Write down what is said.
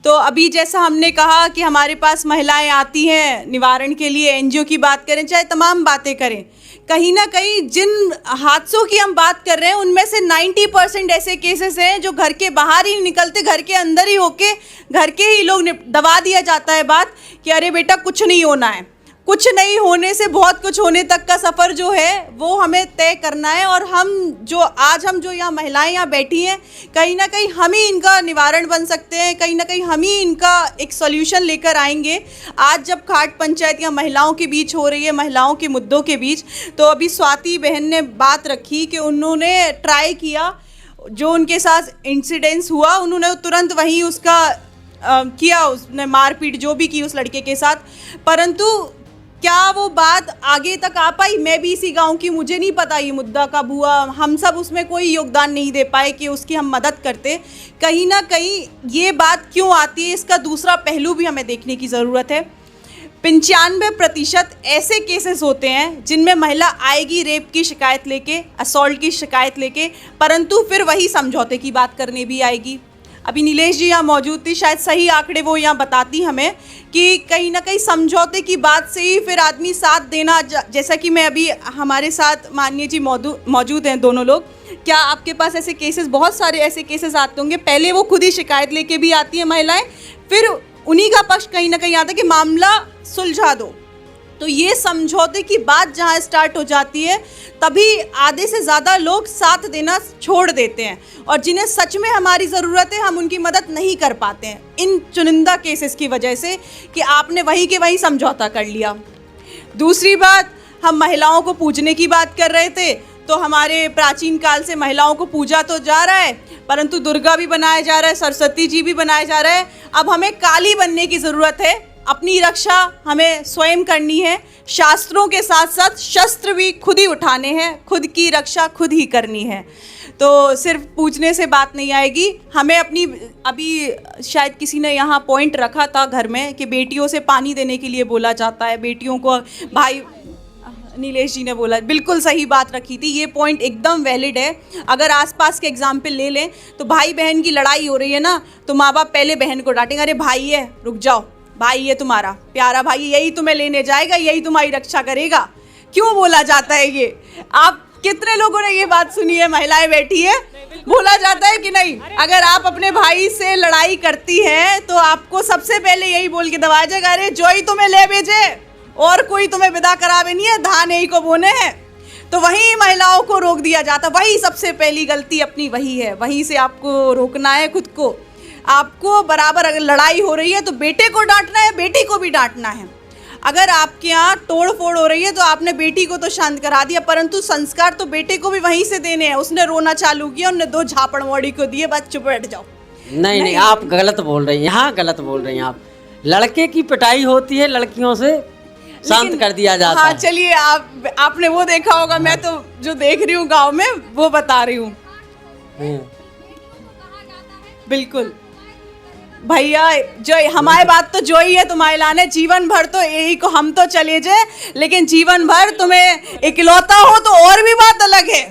तो अभी जैसा हमने कहा कि हमारे पास महिलाएं आती हैं निवारण के लिए, एनजीओ की बात करें चाहे तमाम बातें करें, कहीं ना कहीं जिन हादसों की हम बात कर रहे हैं उनमें से 90% ऐसे केसेस हैं जो घर के बाहर ही निकलते, घर के अंदर ही होके घर के ही लोग दबा दिया जाता है बात कि अरे बेटा कुछ नहीं होना है। कुछ नहीं होने से बहुत कुछ होने तक का सफ़र जो है वो हमें तय करना है। और हम जो यहाँ महिलाएं यहाँ बैठी हैं, कहीं ना कहीं हम ही इनका निवारण बन सकते हैं, कहीं ना कहीं हम ही इनका एक सॉल्यूशन लेकर आएंगे। आज जब खाट पंचायत या महिलाओं के बीच हो रही है, महिलाओं के मुद्दों के बीच, तो अभी स्वाति बहन ने बात रखी कि उन्होंने ट्राई किया, जो उनके साथ इंसिडेंस हुआ उन्होंने तुरंत वहीं उसका किया, उसने मारपीट जो भी की उस लड़के के साथ, परंतु क्या वो बात आगे तक आ पाई? मैं भी इसी गांव की, मुझे नहीं पता ये मुद्दा कब हुआ, हम सब उसमें कोई योगदान नहीं दे पाए कि उसकी हम मदद करते। कहीं ना कहीं ये बात क्यों आती है, इसका दूसरा पहलू भी हमें देखने की ज़रूरत है। 95% ऐसे केसेस होते हैं जिनमें महिला आएगी रेप की शिकायत लेके, असॉल्ट की शिकायत लेके, परंतु फिर वही समझौते की बात करने भी आएगी। अभी नीलेश जी यहाँ मौजूद थी, शायद सही आंकड़े वो यहाँ बताती हमें कि कहीं ना कहीं समझौते की बात से ही फिर आदमी साथ देना, जैसा कि मैं अभी हमारे साथ माननीय जी मौजूद हैं दोनों लोग, क्या आपके पास ऐसे केसेस, बहुत सारे ऐसे केसेस आते होंगे, पहले वो खुद ही शिकायत लेके भी आती हैं महिलाएं, फिर उन्हीं का पक्ष कहीं ना कहीं आता है कि मामला सुलझा दो। तो ये समझौते की बात जहाँ स्टार्ट हो जाती है तभी आधे से ज़्यादा लोग साथ देना छोड़ देते हैं, और जिन्हें सच में हमारी ज़रूरत है हम उनकी मदद नहीं कर पाते हैं इन चुनिंदा केसेस की वजह से कि आपने वही के वही समझौता कर लिया। दूसरी बात, हम महिलाओं को पूजने की बात कर रहे थे, तो हमारे प्राचीन काल से महिलाओं को पूजा तो जा रहा है, परंतु दुर्गा भी बनाया जा रहा है, सरस्वती जी भी बनाया जा रहा है। अब हमें काली बनने की ज़रूरत है, अपनी रक्षा हमें स्वयं करनी है, शास्त्रों के साथ साथ शस्त्र भी खुद ही उठाने हैं, खुद की रक्षा खुद ही करनी है। तो सिर्फ पूछने से बात नहीं आएगी, हमें अपनी, अभी शायद किसी ने यहाँ पॉइंट रखा था घर में कि बेटियों से पानी देने के लिए बोला जाता है, बेटियों को भाई, नीलेश जी ने बोला, बिल्कुल सही बात रखी थी, ये पॉइंट एकदम वैलिड है। अगर आसपास के एग्जाम्पल ले लें तो भाई बहन की लड़ाई हो रही है ना, तो माँ बाप पहले बहन को डांटेंगे, अरे भाई है रुक जाओ, भाई ये तुम्हारा प्यारा भाई, यही तुम्हें लेने जाएगा, यही तुम्हारी रक्षा करेगा। क्यों बोला जाता है ये? आप कितने लोगों ने ये बात सुनी है? महिलाएं बैठी है, बोला जाता है कि नहीं, अगर आप अपने भाई से लड़ाई करती हैं तो आपको सबसे पहले यही बोल के दबाया जाएगा, अरे जो ही तुम्हें ले भेजे और कोई तुम्हें विदा करावे नहीं है, धान यही को बोने हैं। तो वहीं महिलाओं को रोक दिया जाता, वही सबसे पहली गलती अपनी वही है, वहीं से आपको रोकना है खुद को। आपको बराबर अगर लड़ाई हो रही है तो बेटे को डांटना है, बेटी को भी डांटना है। अगर आपके यहाँ तोड़ फोड़ हो रही है तो आपने बेटी को तो शांत करा दिया, परंतु संस्कार तो बेटे को भी वहीं से देने हैं। उसने रोना चालू किया, उन्होंने 2 झापड़ मोड़ी को दिए, बस चुप बैठ जाओ। नहीं, आप गलत बोल रही हैं, यहाँ गलत बोल रही हैं आप। लड़के की पिटाई होती है, लड़कियों से शांत कर दिया जाता है। हाँ चलिए, आपने वो देखा होगा, मैं तो जो देख रही हूँ गाँव में वो बता रही हूँ। बिल्कुल भैया, जो हमारी बात तो जो ही है तुम्हारे लाने, जीवन भर तो यही को हम तो चले जाए, लेकिन जीवन भर तुम्हें इकलौता हो तो और भी बात अलग है।